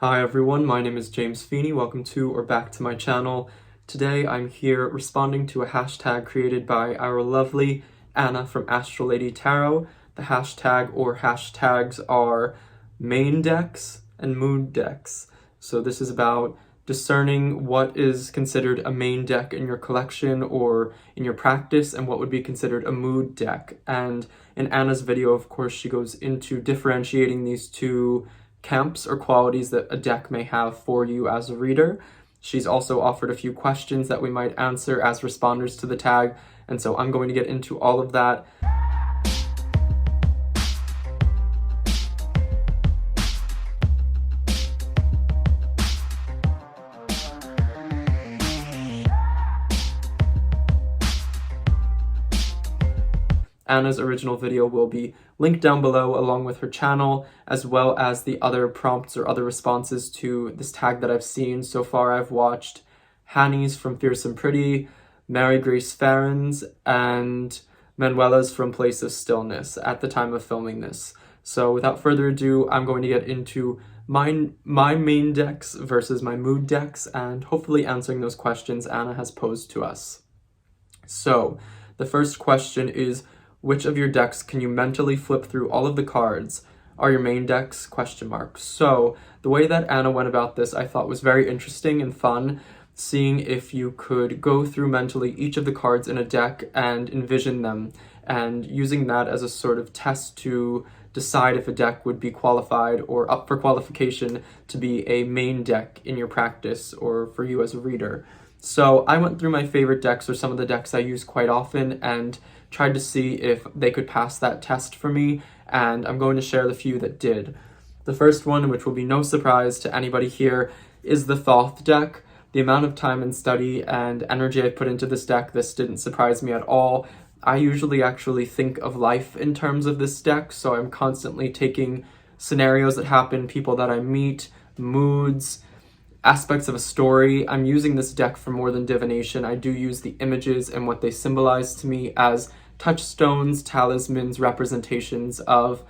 Hi everyone, my name is James Feeney. Welcome to or back to my channel. Today I'm here responding to a hashtag created by our lovely Anna from Astral Lady Tarot. The hashtag or hashtags are main decks and mood decks. So this is about discerning what is considered a main deck in your collection or in your practice and what would be considered a mood deck. And in Anna's video, of course, she goes into differentiating these two camps or qualities that a deck may have for you as a reader. She's also offered a few questions that we might answer as responders to the tag, and so I'm going to get into all of that. Anna's original video will be linked down below along with her channel, as well as the other prompts or other responses to this tag that I've seen. So far I've watched Hanny's from Fierce and Pretty, Mary Grace Farron's, and Manuela's from Place of Stillness at the time of filming this. So without further ado, I'm going to get into my main decks versus my mood decks and hopefully answering those questions Anna has posed to us. So the first question is, which of your decks can you mentally flip through all of the cards? Are your main decks? ? So the way that Anna went about this I thought was very interesting and fun, seeing if you could go through mentally each of the cards in a deck and envision them, and using that as a sort of test to decide if a deck would be qualified or up for qualification to be a main deck in your practice or for you as a reader. So I went through my favorite decks or some of the decks I use quite often and tried to see if they could pass that test for me, and I'm going to share the few that did. The first one, which will be no surprise to anybody here, is the Thoth deck. The amount of time and study and energy I put into this deck, this didn't surprise me at all. I usually actually think of life in terms of this deck, so I'm constantly taking scenarios that happen, people that I meet, moods, aspects of a story. I'm using this deck for more than divination. I do use the images and what they symbolize to me as touchstones, talismans, representations of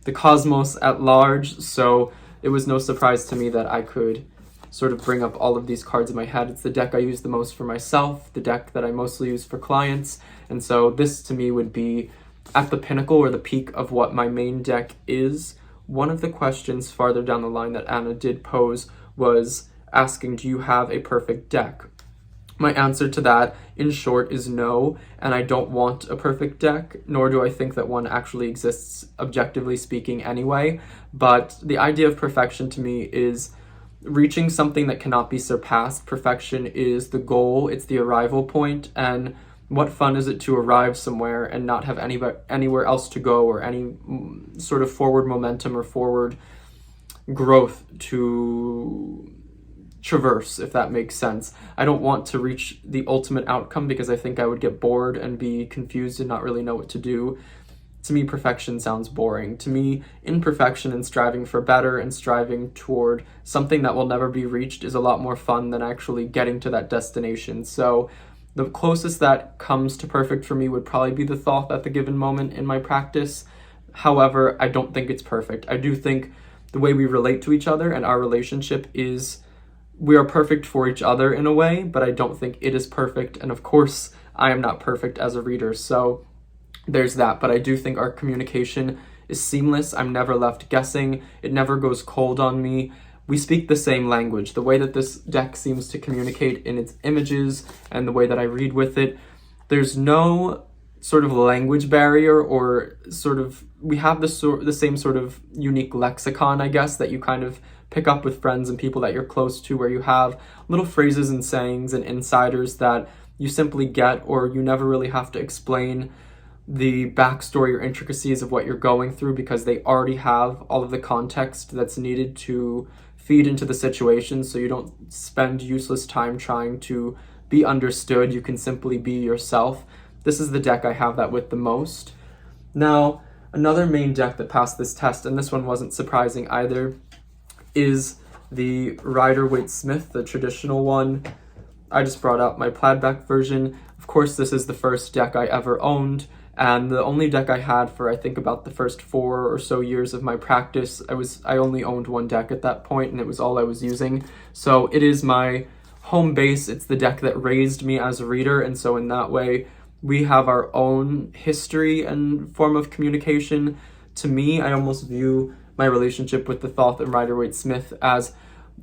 the cosmos at large, so it was no surprise to me that I could sort of bring up all of these cards in my head. It's the deck I use the most for myself, the deck that I mostly use for clients, and so this to me would be at the pinnacle or the peak of what my main deck is. One of the questions farther down the line that Anna did pose was asking, do you have a perfect deck? My answer to that, in short, is no, and I don't want a perfect deck, nor do I think that one actually exists, objectively speaking, anyway. But the idea of perfection to me is reaching something that cannot be surpassed. Perfection is the goal, it's the arrival point, and what fun is it to arrive somewhere and not have anywhere else to go or any sort of forward momentum or forward growth to traverse, if that makes sense. I don't want to reach the ultimate outcome because I think I would get bored and be confused and not really know what to do. To me, perfection sounds boring. To me, imperfection and striving for better and striving toward something that will never be reached is a lot more fun than actually getting to that destination. So the closest that comes to perfect for me would probably be the Thoth at the given moment in my practice. However, I don't think it's perfect. I do think the way we relate to each other and our relationship is we are perfect for each other in a way, but I don't think it is perfect. And of course, I am not perfect as a reader, so there's that. But I do think our communication is seamless. I'm never left guessing. It never goes cold on me. We speak the same language. The way that this deck seems to communicate in its images and the way that I read with it, there's no sort of language barrier or sort of, we have the same sort of unique lexicon, I guess, that you kind of pick up with friends and people that you're close to, where you have little phrases and sayings and insiders that you simply get, or you never really have to explain the backstory or intricacies of what you're going through because they already have all of the context that's needed to feed into the situation, so you don't spend useless time trying to be understood. You can simply be yourself. This is the deck I have that with the most. Now, another main deck that passed this test, and this one wasn't surprising either, is the Rider-Waite-Smith, the traditional one. I just brought out my plaid back version. Of course, this is the first deck I ever owned, And the only deck I had for I think about the first 4 or so years of my practice, I only owned one deck at that point, and it was all I was using. So it is my home base. It's the deck that raised me as a reader, and so in that way we have our own history and form of communication. To me, I almost view my relationship with the Thoth and Rider-Waite-Smith as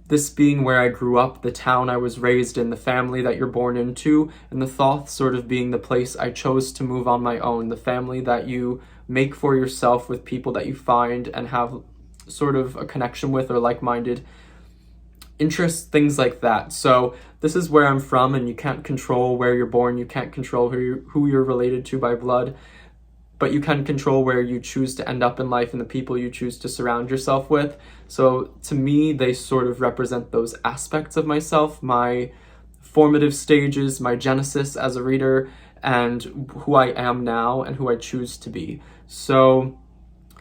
this being where I grew up, the town I was raised in, the family that you're born into, and the Thoth sort of being the place I chose to move on my own, the family that you make for yourself with people that you find and have sort of a connection with or like-minded interests, things like that. So this is where I'm from, and you can't control where you're born, you can't control who you're related to by blood, but you can control where you choose to end up in life and the people you choose to surround yourself with. So to me, they sort of represent those aspects of myself, my formative stages, my genesis as a reader, and who I am now and who I choose to be. So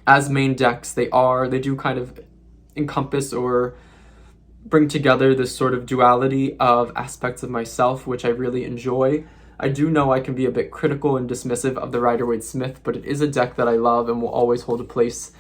as main decks, they do kind of encompass or bring together this sort of duality of aspects of myself, which I really enjoy. I do know I can be a bit critical and dismissive of the Rider-Waite-Smith, but it is a deck that I love and will always hold a place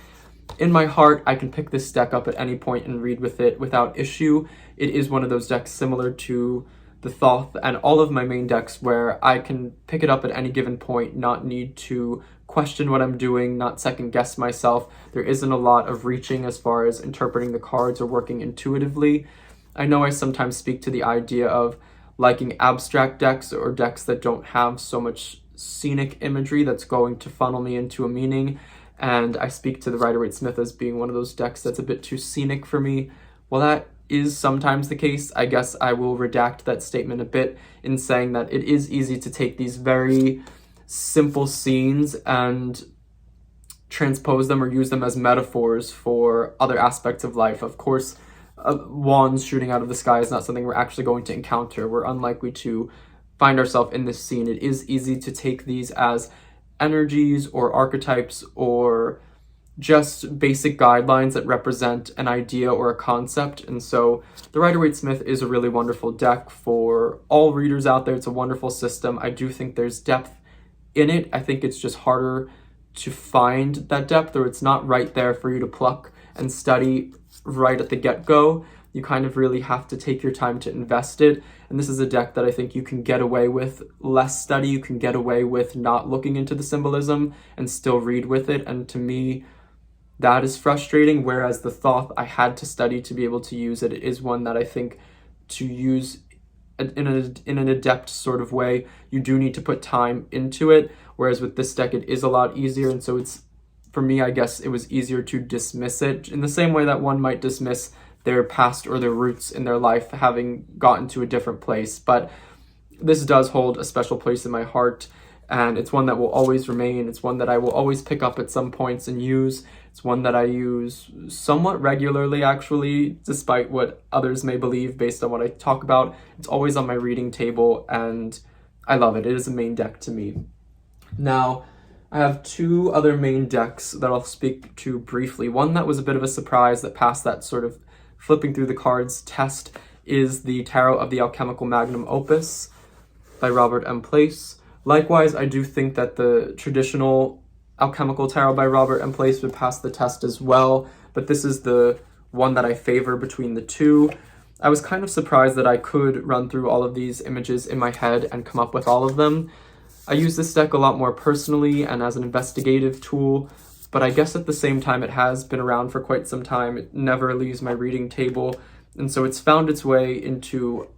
in my heart. I can pick this deck up at any point and read with it without issue. It is one of those decks similar to the Thoth and all of my main decks where I can pick it up at any given point, not need to question what I'm doing, not second guess myself. There isn't a lot of reaching as far as interpreting the cards or working intuitively. I know I sometimes speak to the idea of liking abstract decks or decks that don't have so much scenic imagery that's going to funnel me into a meaning, and I speak to the Rider-Waite-Smith as being one of those decks that's a bit too scenic for me. Well, that is sometimes the case. I guess I will redact that statement a bit in saying that it is easy to take these very simple scenes and transpose them or use them as metaphors for other aspects of life. Of course, wands shooting out of the sky is not something we're actually going to encounter. We're unlikely to find ourselves in this scene. It is easy to take these as energies or archetypes or just basic guidelines that represent an idea or a concept. And so the Rider-Waite-Smith is a really wonderful deck for all readers out there. It's a wonderful system. I do think there's depth in it. I think it's just harder to find that depth, or it's not right there for you to pluck and study right at the get-go. You kind of really have to take your time to invest it. And this is a deck that I think you can get away with less study. You can get away with not looking into the symbolism and still read with it. And to me, that is frustrating. Whereas the Thoth, I had to study to be able to use it. It is one that I think to use in an adept sort of way, you do need to put time into it. Whereas with this deck, it is a lot easier. And so it's, for me, I guess it was easier to dismiss it in the same way that one might dismiss their past or their roots in their life having gotten to a different place. But this does hold a special place in my heart, and it's one that will always remain. It's one that I will always pick up at some points and use. It's one that I use somewhat regularly, actually, despite what others may believe based on what I talk about. It's always on my reading table, and I love it. It is a main deck to me. Now, I have 2 other main decks that I'll speak to briefly. One that was a bit of a surprise that passed that sort of flipping through the cards test is the Tarot of the Alchemical Magnum Opus by Robert M. Place. Likewise, I do think that the traditional Alchemical Tarot by Robert M. Place would pass the test as well, but this is the one that I favor between the 2. I was kind of surprised that I could run through all of these images in my head and come up with all of them. I use this deck a lot more personally and as an investigative tool, but I guess at the same time it has been around for quite some time. It never leaves my reading table, and so it's found its way into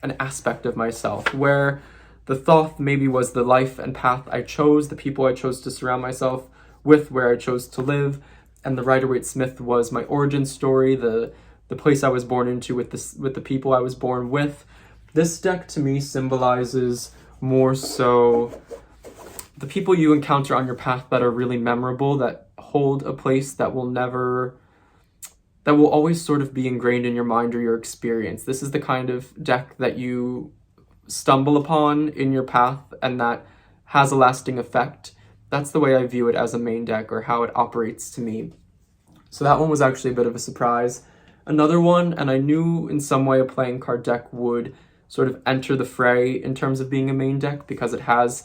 an aspect of myself where the Thoth maybe was the life and path I chose, the people I chose to surround myself with, where I chose to live, and the Rider-Waite-Smith was my origin story, the place I was born into with the people I was born with. This deck to me symbolizes more so the people you encounter on your path that are really memorable, that hold a place that will always sort of be ingrained in your mind or your experience. This is the kind of deck that you stumble upon in your path and that has a lasting effect. That's the way I view it as a main deck, or how it operates to me. So that one was actually a bit of a surprise. Another one, and I knew in some way a playing card deck would sort of enter the fray in terms of being a main deck because it has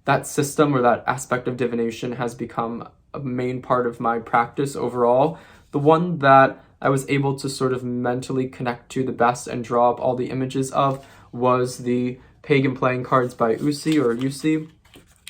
that system or that aspect of divination has become a main part of my practice overall. The one that I was able to sort of mentally connect to the best and draw up all the images of was the Pagan Playing Cards by Usi.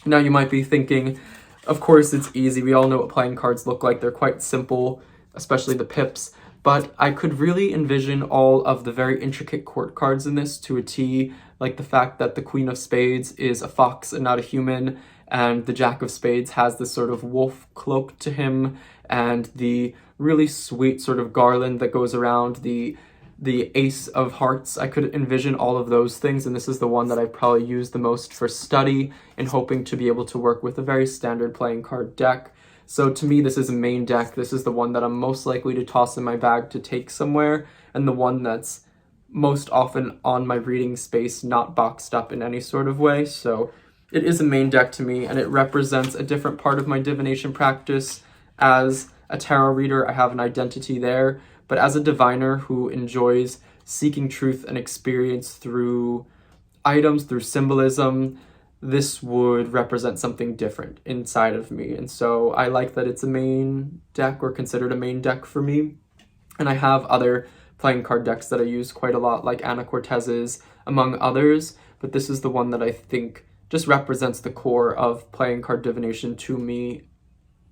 Now you might be thinking, of course it's easy, we all know what playing cards look like, they're quite simple, especially the pips, but I could really envision all of the very intricate court cards in this to a T, like the fact that the Queen of Spades is a fox and not a human, and the Jack of Spades has this sort of wolf cloak to him, and the really sweet sort of garland that goes around the Ace of Hearts. I could envision all of those things, and this is the one that I probably use the most for study and hoping to be able to work with a very standard playing card deck. So to me, this is a main deck. This is the one that I'm most likely to toss in my bag to take somewhere, and the one that's most often on my reading space, not boxed up in any sort of way. So it is a main deck to me, and it represents a different part of my divination practice. As a tarot reader, I have an identity there, but as a diviner who enjoys seeking truth and experience through items, through symbolism, this would represent something different inside of me. And so I like that it's a main deck, or considered a main deck for me. And I have other playing card decks that I use quite a lot, like Anna Cortez's, among others, but this is the one that I think just represents the core of playing card divination to me,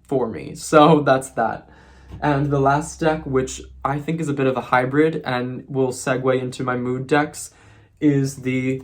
for me. So that's that. And the last deck, which I think is a bit of a hybrid and will segue into my mood decks, is the,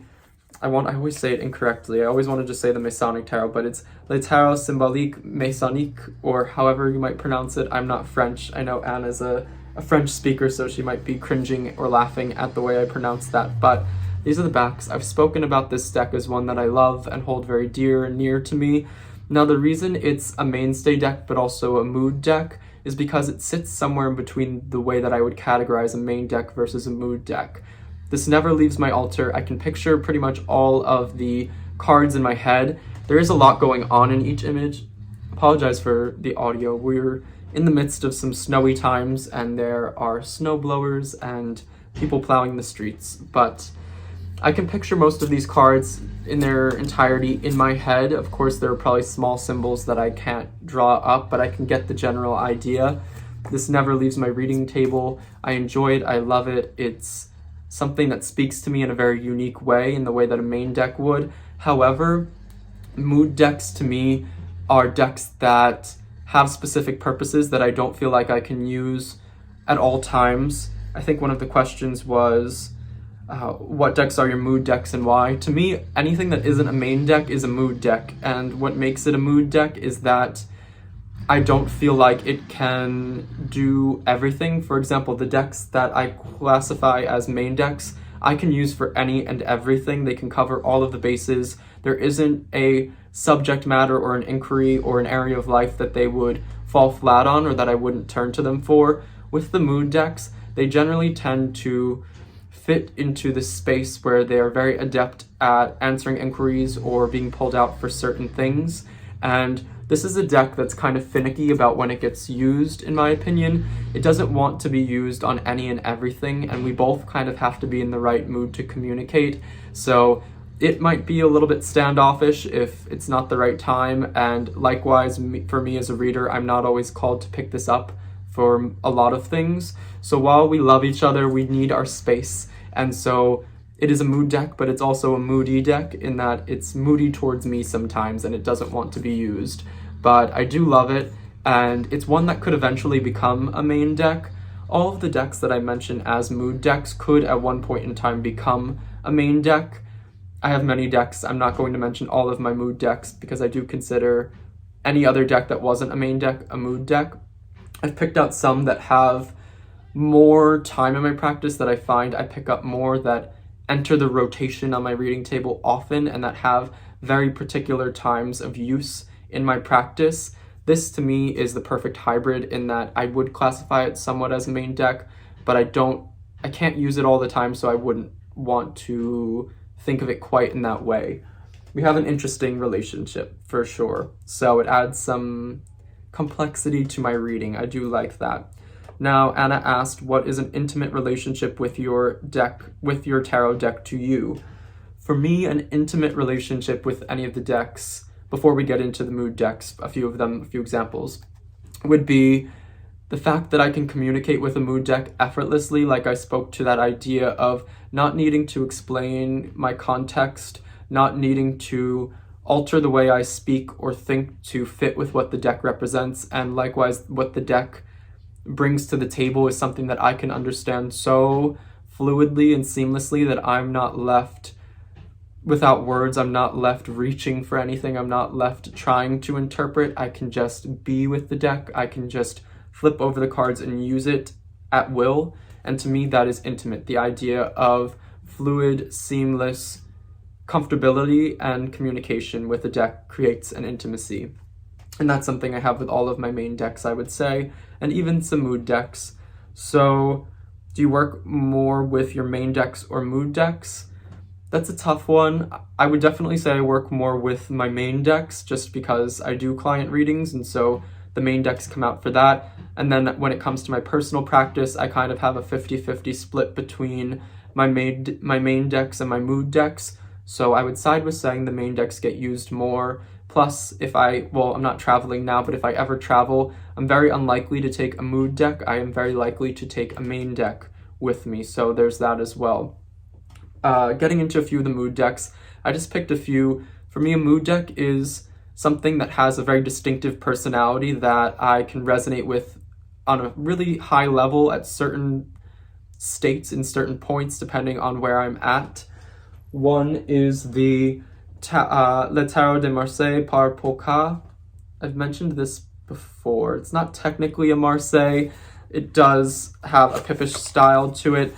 I always say it incorrectly, I always want to just say the Masonic Tarot, but it's Le Tarot Symbolique Masonique, or however you might pronounce it. I'm not French. I know Anna's a French speaker, so she might be cringing or laughing at the way I pronounce that, but these are the backs. I've spoken about this deck as one that I love and hold very dear and near to me. Now, the reason it's a mainstay deck but also a mood deck is because it sits somewhere in between the way that I would categorize a main deck versus a mood deck. This never leaves my altar. I can picture pretty much all of the cards in my head. There is a lot going on in each image. Apologize for the audio. We're in the midst of some snowy times, and there are snow blowers and people plowing the streets, but I can picture most of these cards in their entirety in my head. Of course, there are probably small symbols that I can't draw up, but I can get the general idea. This never leaves my reading table. I enjoy it. I love it. It's something that speaks to me in a very unique way, in the way that a main deck would. However, mood decks to me are decks that have specific purposes that I don't feel like I can use at all times. I think one of the questions was, what decks are your mood decks and why? To me, anything that isn't a main deck is a mood deck, and what makes it a mood deck is that I don't feel like it can do everything. For example, the decks that I classify as main decks, I can use for any and everything. They can cover all of the bases. There isn't a subject matter or an inquiry or an area of life that they would fall flat on or that I wouldn't turn to them for. With the mood decks, they generally tend to fit into the space where they are very adept at answering inquiries or being pulled out for certain things. And this is a deck that's kind of finicky about when it gets used, in my opinion. It doesn't want to be used on any and everything, and we both kind of have to be in the right mood to communicate. So it might be a little bit standoffish if it's not the right time, and likewise, for me as a reader, I'm not always called to pick this up for a lot of things. So while we love each other, we need our space. And so it is a mood deck, but it's also a moody deck in that it's moody towards me sometimes and it doesn't want to be used. But I do love it, and it's one that could eventually become a main deck. All of the decks that I mentioned as mood decks could at one point in time become a main deck. I have many decks. I'm not going to mention all of my mood decks because I do consider any other deck that wasn't a main deck a mood deck. I've picked out some that have more time in my practice that I find I pick up more, that enter the rotation on my reading table often, and that have very particular times of use in my practice. This to me is the perfect hybrid in that I would classify it somewhat as a main deck, but I can't use it all the time, so I wouldn't want to think of it quite in that way. We have an interesting relationship for sure, so it adds some complexity to my reading. I do like that. Now, Anna asked, what is an intimate relationship with your deck, with your tarot deck to you? For me, an intimate relationship with any of the decks before we get into the mood decks, a few examples, would be the fact that I can communicate with a mood deck effortlessly. Like I spoke to that idea of not needing to explain my context, not needing to alter the way I speak or think to fit with what the deck represents, and likewise what the deck brings to the table is something that I can understand so fluidly and seamlessly that I'm not left without words. I'm not left reaching for anything. I'm not left trying to interpret. I can just be with the deck. I can just flip over the cards and use it at will. And to me, that is intimate. The idea of fluid, seamless comfortability and communication with the deck creates an intimacy. And that's something I have with all of my main decks, I would say, and even some mood decks. So do you work more with your main decks or mood decks? That's a tough one. I would definitely say I work more with my main decks just because I do client readings, and so the main decks come out for that. And then when it comes to my personal practice, I kind of have a 50-50 split between my main decks and my mood decks. So I would side with saying the main decks get used more. Plus, I'm not traveling now, but if I ever travel, I'm very unlikely to take a mood deck. I am very likely to take a main deck with me. So there's that as well. Getting into a few of the mood decks, I just picked a few. For me, a mood deck is something that has a very distinctive personality that I can resonate with on a really high level at certain states in certain points, depending on where I'm at. One is the Le Tarot de Marseille par Polka. I've mentioned this before. It's not technically a Marseille. It does have a pippish style to it.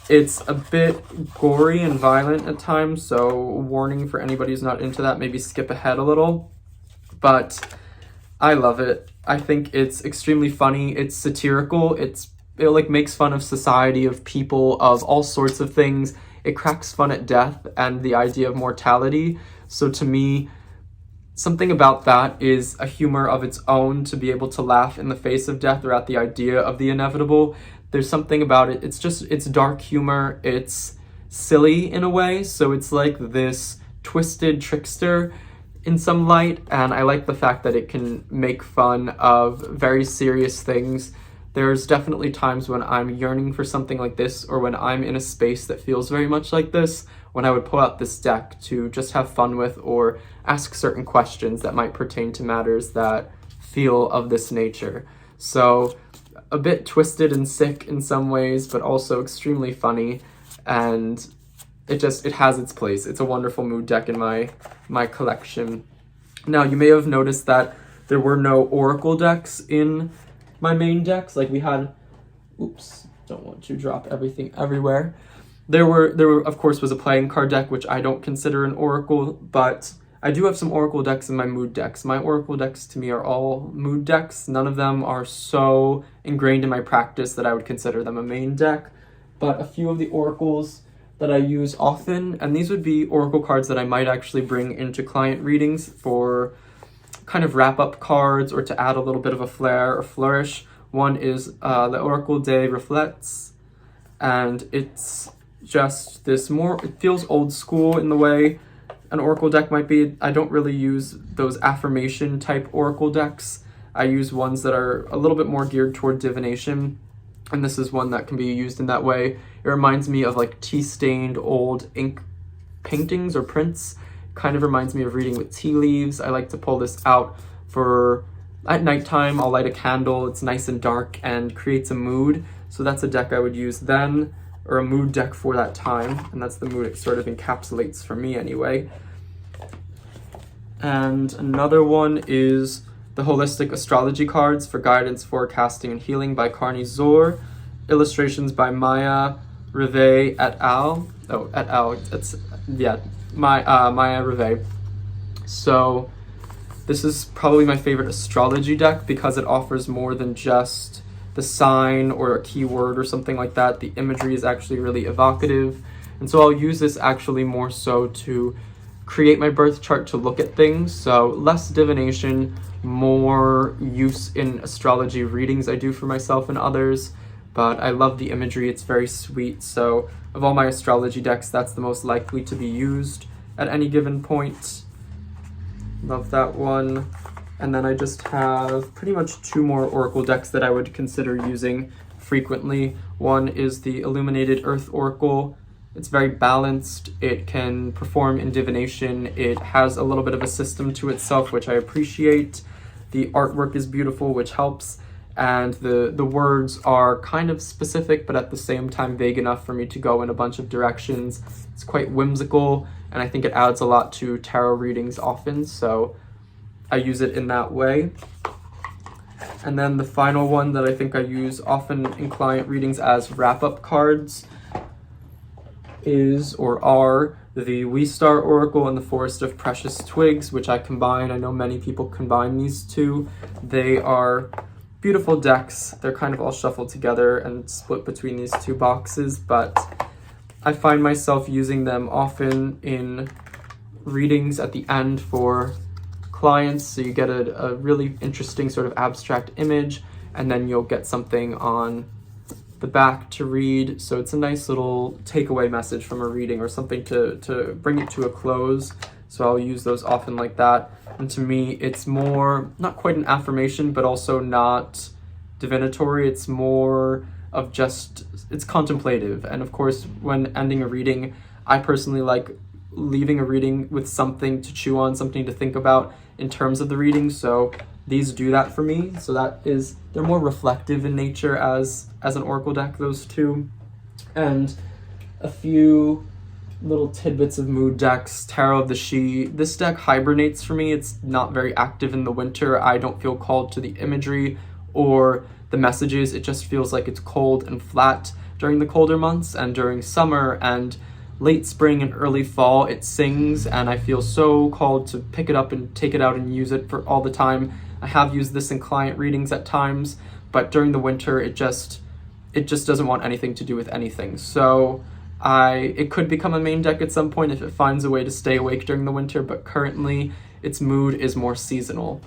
It's a bit gory and violent at times, so warning for anybody who's not into that, maybe skip ahead a little. But I love it. I think it's extremely funny. It's satirical. It like makes fun of society, of people, of all sorts of things. It cracks fun at death and the idea of mortality. So to me, something about that is a humor of its own, to be able to laugh in the face of death or at the idea of the inevitable. There's something about it. It's dark humor. It's silly in a way. So it's like this twisted trickster in some light. And I like the fact that it can make fun of very serious things. There's definitely times when I'm yearning for something like this, or when I'm in a space that feels very much like this, when I would pull out this deck to just have fun with or ask certain questions that might pertain to matters that feel of this nature. So a bit twisted and sick in some ways, but also extremely funny, and it has its place. It's a wonderful mood deck in my collection. Now, you may have noticed that there were no oracle decks in my main decks. Like we had, don't want to drop everything everywhere. There were of course was a playing card deck, which I don't consider an oracle, but I do have some oracle decks in my mood decks. My oracle decks to me are all mood decks. None of them are so ingrained in my practice that I would consider them a main deck, but a few of the oracles that I use often, and these would be oracle cards that I might actually bring into client readings for kind of wrap-up cards or to add a little bit of a flair or flourish. One is l'Oracle des Reflets, and it's just this it feels old school in the way an oracle deck might be. I don't really use those affirmation type oracle decks. I use ones that are a little bit more geared toward divination, and this is one that can be used in that way. It reminds me of like tea-stained old ink paintings or prints. Kind of reminds me of reading with tea leaves. I like to pull this out for at nighttime. I'll light a candle. It's nice and dark and creates a mood. So that's a deck I would use then, or a mood deck for that time. And that's the mood it sort of encapsulates for me anyway. And another one is the Holistic Astrology Cards for Guidance, Forecasting, and Healing by Carney Zor. Illustrations by Maya Rivet et al. Maya Rivet. So this is probably my favorite astrology deck because it offers more than just the sign or a keyword or something like that. The imagery is actually really evocative, and so I'll use this actually more so to create my birth chart, to look at things. So less divination, more use in astrology readings I do for myself and others, but I love the imagery. It's very sweet. So of all my astrology decks, that's the most likely to be used at any given point. Love that one. And then I just have pretty much 2 more Oracle decks that I would consider using frequently. One is the Illuminated Earth Oracle. It's very balanced. It can perform in divination. It has a little bit of a system to itself, which I appreciate. The artwork is beautiful, which helps. And the words are kind of specific, but at the same time vague enough for me to go in a bunch of directions. It's quite whimsical, and I think it adds a lot to tarot readings often, so I use it in that way. And then the final one that I think I use often in client readings as wrap-up cards is, or are, the We Star Oracle and the Forest of Precious Twigs, which I combine. I know many people combine these two. They are beautiful decks. They're kind of all shuffled together and split between these 2 boxes, but I find myself using them often in readings at the end for clients, so you get a really interesting sort of abstract image, and then you'll get something on the back to read, so it's a nice little takeaway message from a reading or something to bring it to a close. So I'll use those often like that, and to me it's more, not quite an affirmation, but also not divinatory. It's more of just, it's contemplative. And of course, when ending a reading, I personally like leaving a reading with something to chew on, something to think about in terms of the reading, so these do that for me. So that is, they're more reflective in nature as an oracle deck, those 2. And a few little tidbits of mood decks. Tarot of the She. This deck hibernates for me. It's not very active in the winter. I don't feel called to the imagery or the messages. It just feels like it's cold and flat during the colder months, and during summer and late spring and early fall it sings, and I feel so called to pick it up and take it out and use it for all the time. I have used this in client readings at times, but during the winter it just doesn't want anything to do with anything. So it could become a main deck at some point if it finds a way to stay awake during the winter, but currently its mood is more seasonal.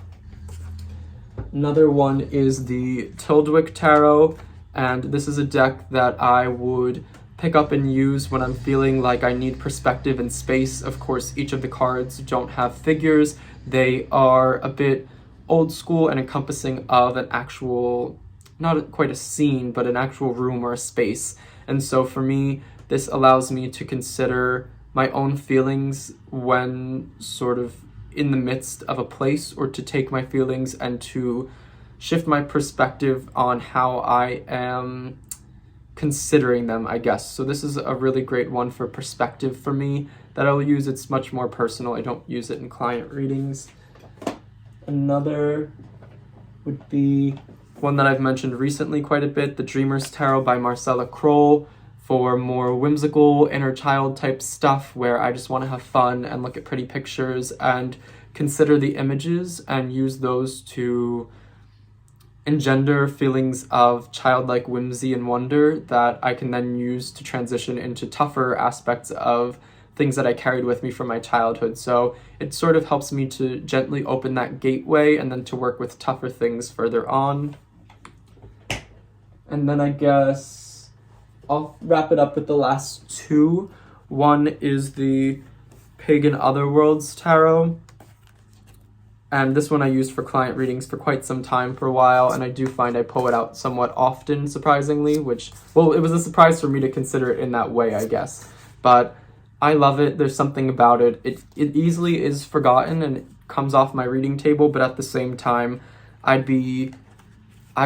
Another one is the Tildwick Tarot, and this is a deck that I would pick up and use when I'm feeling like I need perspective and space. Of course, each of the cards don't have figures. They are a bit old school and encompassing of an actual, not quite a scene, but an actual room or a space. And so for me, this allows me to consider my own feelings when sort of in the midst of a place, or to take my feelings and to shift my perspective on how I am considering them, I guess. So this is a really great one for perspective for me that I'll use. It's much more personal. I don't use it in client readings. Another would be one that I've mentioned recently quite a bit, the Dreamer's Tarot by Marcella Kroll, for more whimsical inner child type stuff where I just want to have fun and look at pretty pictures and consider the images and use those to engender feelings of childlike whimsy and wonder that I can then use to transition into tougher aspects of things that I carried with me from my childhood. So it sort of helps me to gently open that gateway and then to work with tougher things further on. And then I guess I'll wrap it up with the last 2. One is the Pagan Otherworlds Tarot. And this one I used for client readings for quite some time, for a while, and I do find I pull it out somewhat often, surprisingly, which, well, it was a surprise for me to consider it in that way, I guess. But I love it. There's something about it. It easily is forgotten and it comes off my reading table, but at the same time, I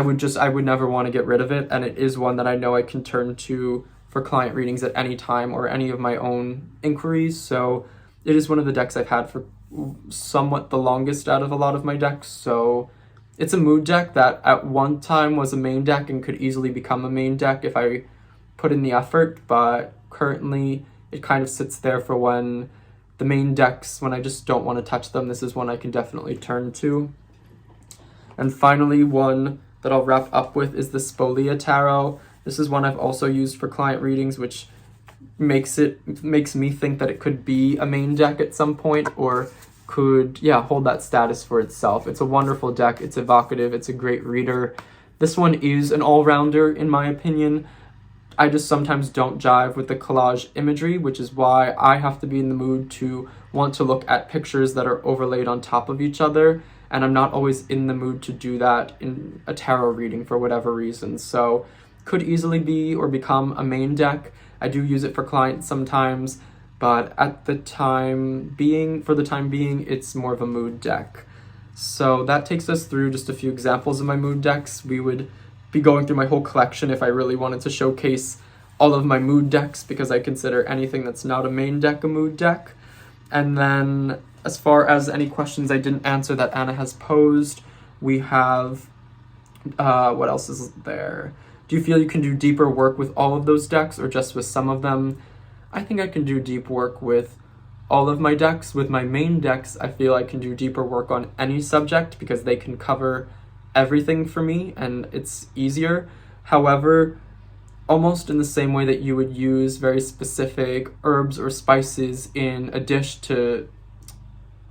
would never want to get rid of it, and it is one that I know I can turn to for client readings at any time or any of my own inquiries. So it is one of the decks I've had for somewhat the longest out of a lot of my decks. So it's a mood deck that at one time was a main deck and could easily become a main deck if I put in the effort, but currently it kind of sits there for when the main decks, when I just don't want to touch them. This is one I can definitely turn to. And finally, one that I'll wrap up with is the Spolia Tarot. This is one I've also used for client readings, which makes me think that it could be a main deck at some point, or could, hold that status for itself. It's a wonderful deck. It's evocative. It's a great reader. This one is an all-rounder, in my opinion. I just sometimes don't jive with the collage imagery, which is why I have to be in the mood to want to look at pictures that are overlaid on top of each other, and I'm not always in the mood to do that in a tarot reading for whatever reason. So could easily be or become a main deck. I do use it for clients sometimes, but for the time being, it's more of a mood deck. So that takes us through just a few examples of my mood decks. We would be going through my whole collection if I really wanted to showcase all of my mood decks, because I consider anything that's not a main deck a mood deck. And then as far as any questions I didn't answer that Anna has posed, we have, what else is there? Do you feel you can do deeper work with all of those decks or just with some of them? I think I can do deep work with all of my decks. With my main decks, I feel I can do deeper work on any subject because they can cover everything for me and it's easier. However, almost in the same way that you would use very specific herbs or spices in a dish to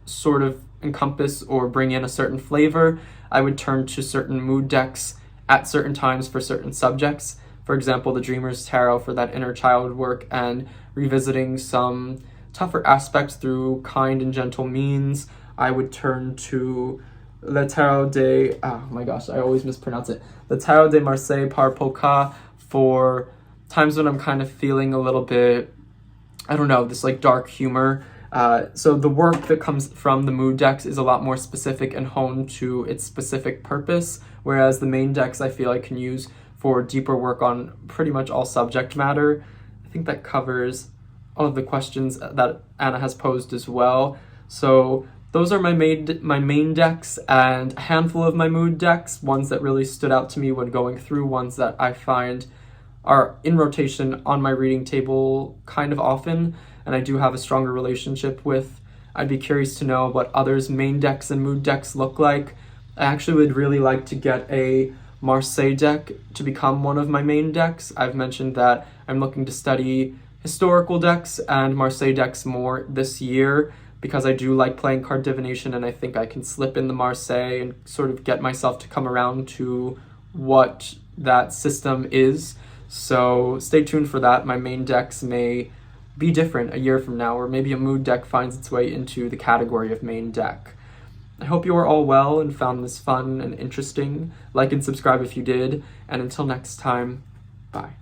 sort of encompass or bring in a certain flavor, I would turn to certain mood decks at certain times for certain subjects. For example, the Dreamer's Tarot for that inner child work and revisiting some tougher aspects through kind and gentle means. I would turn to Le Tarot de, oh my gosh, I always mispronounce it. Le Tarot de Marseille par Polka for times when I'm kind of feeling a little bit, I don't know, this like dark humor. So the work that comes from the mood decks is a lot more specific and honed to its specific purpose, whereas the main decks I feel I can use for deeper work on pretty much all subject matter. I think that covers all of the questions that Anna has posed as well. So those are my main decks and a handful of my mood decks, ones that really stood out to me when going through, ones that I find are in rotation on my reading table kind of often, and I do have a stronger relationship with. I'd be curious to know what others' main decks and mood decks look like. I actually would really like to get a Marseille deck to become one of my main decks. I've mentioned that I'm looking to study historical decks and Marseille decks more this year because I do like playing card divination, and I think I can slip in the Marseille and sort of get myself to come around to what that system is. So stay tuned for that. My main decks may be different a year from now, or maybe a mood deck finds its way into the category of main deck. I hope you are all well and found this fun and interesting. Like and subscribe if you did, and until next time, bye.